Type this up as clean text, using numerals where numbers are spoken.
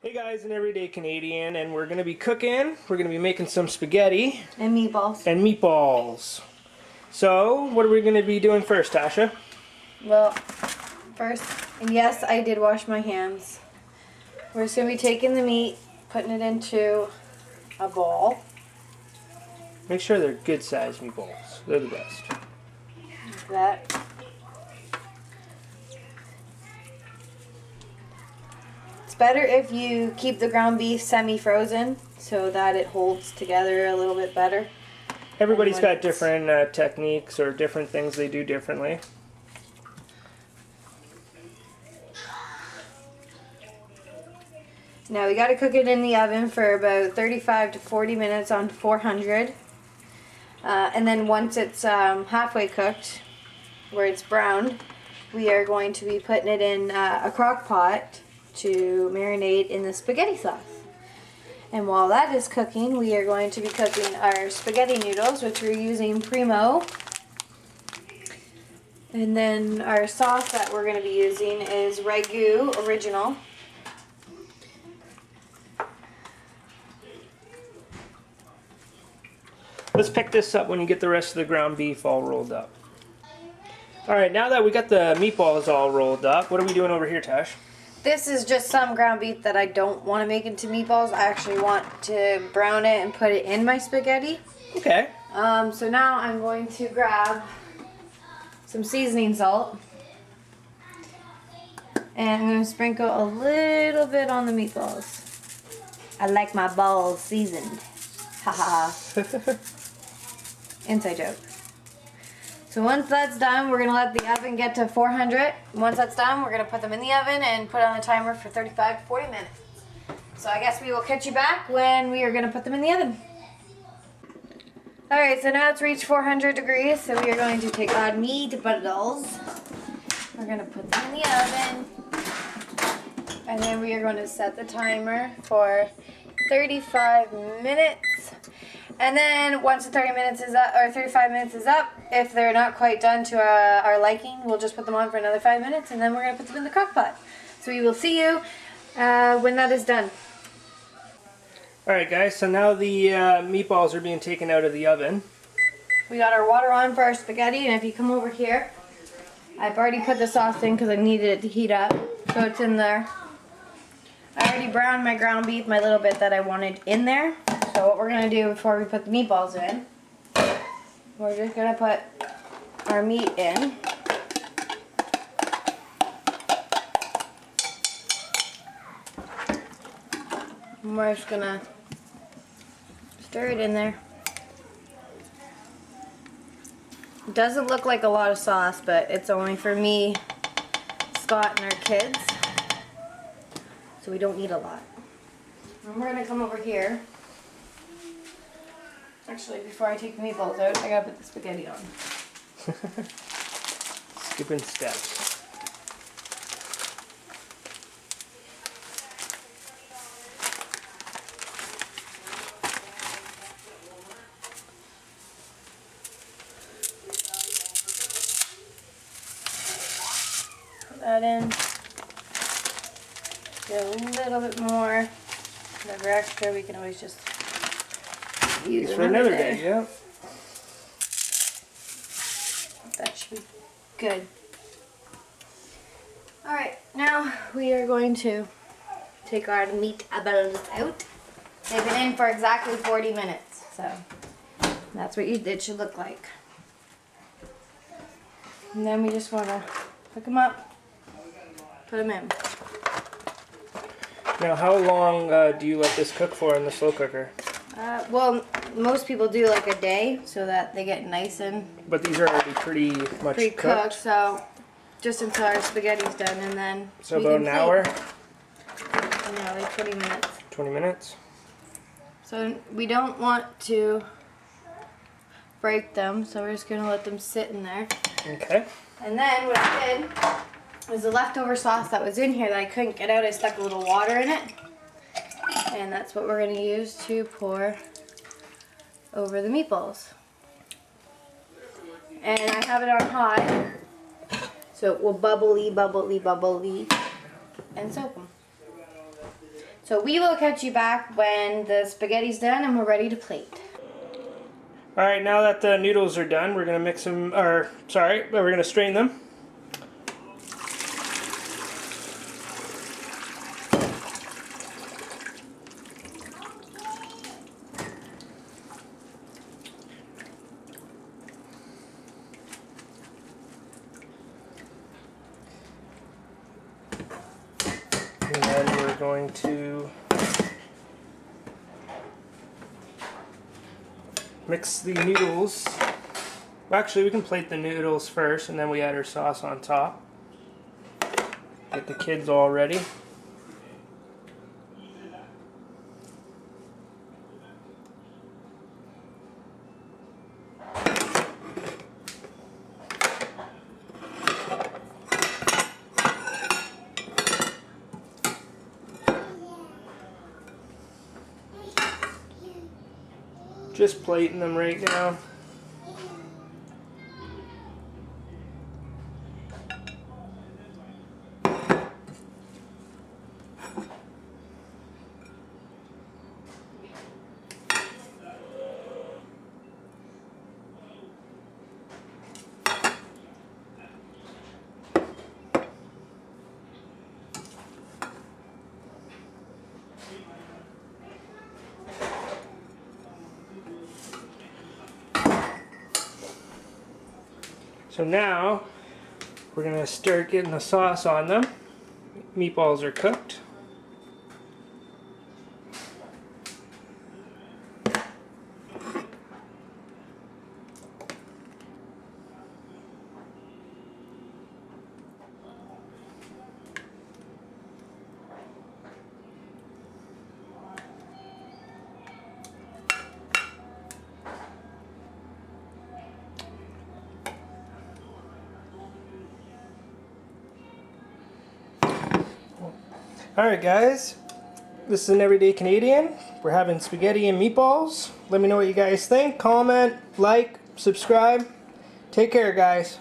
Hey guys, an everyday Canadian, and we're gonna be cooking. We're gonna be making some spaghetti And meatballs. and meatballs. So, what are we gonna be doing first, Tasha? Well, first, and yes, I did wash my hands. We're just gonna be taking the meat, putting it into a bowl. Make sure they're good sized meatballs. They're the best. Like that. It's better if you keep the ground beef semi-frozen so that it holds together a little bit better. Everybody's got different techniques or different things they do differently. Now we got to cook it in the oven for about 35 to 40 minutes on 400. And then once it's halfway cooked, where it's browned, we are going to be putting it in a crock pot to marinate in the spaghetti sauce. And while that is cooking, we are going to be cooking our spaghetti noodles, which we're using Primo. And then our sauce that we're going to be using is Ragu Original. Let's pick this up when you get the rest of the ground beef all rolled up. Alright, now that we got the meatballs all rolled up, what are we doing over here, Tash? This is just some ground beef that I don't want to make into meatballs. I actually want to brown it and put it in my spaghetti. Okay. So now I'm going to grab some seasoning salt. And I'm going to sprinkle a little bit on the meatballs. I like my balls seasoned. Haha. Inside joke. So once that's done, we're going to let the oven get to 400. Once that's done, we're going to put them in the oven and put it on the timer for 35 to 40 minutes. So I guess we will catch you back when we are going to put them in the oven. Alright, so now it's reached 400 degrees, so we are going to take our meatballs. We're going to put them in the oven. And then we are going to set the timer for 35 minutes. And then once the 30 minutes is up, or 35 minutes is up, if they're not quite done to our liking, we'll just put them on for another 5 minutes, and then we're going to put them in the crock pot. So we will see you when that is done. Alright guys, so now the meatballs are being taken out of the oven. We got our water on for our spaghetti, and if you come over here, I've already put the sauce in because I needed it to heat up. So it's in there. I already browned my ground beef, my little bit that I wanted in there. So what we're going to do before we put the meatballs in, we're just going to put our meat in. And we're just going to stir it in there. It doesn't look like a lot of sauce, but it's only for me, Scott, and our kids. So we don't need a lot. And we're going to come over here. Actually, before I take the meatballs out, I gotta put the spaghetti on. Skipping steps. Put that in. Get a little bit more. Whatever extra, we can always just use for another day. Yeah. That should be good. Alright, now we are going to take our meatballs out. They've been in for exactly 40 minutes, so that's what it should look like. And then we just want to hook them up, put them in. Now, how long do you let this cook for in the slow cooker? Well, most people do like a day so that they get nice and But these are already pretty much pre-cooked, so just until our spaghetti's done, and then so about an hour? Yeah, like 20 minutes. 20 minutes? So we don't want to break them, so we're just going to let them sit in there. Okay. And then what I did was the leftover sauce that was in here that I couldn't get out, I stuck a little water in it. And that's what we're going to use to pour over the meatballs. And I have it on high, so it will bubbly, bubbly, bubbly, and soak them. So we will catch you back when the spaghetti's done and we're ready to plate. All right, now that the noodles are done, we're gonna mix them, or sorry, we're gonna strain them. And then we're going to mix the noodles. Well, actually, we can plate the noodles first, and then we add our sauce on top. Get the kids all ready. Just plating them right now. So now we're going to start getting the sauce on them. Meatballs are cooked. Alright guys, this is an Everyday Canadian. We're having spaghetti and meatballs. Let me know what you guys think. Comment, like, subscribe. Take care guys.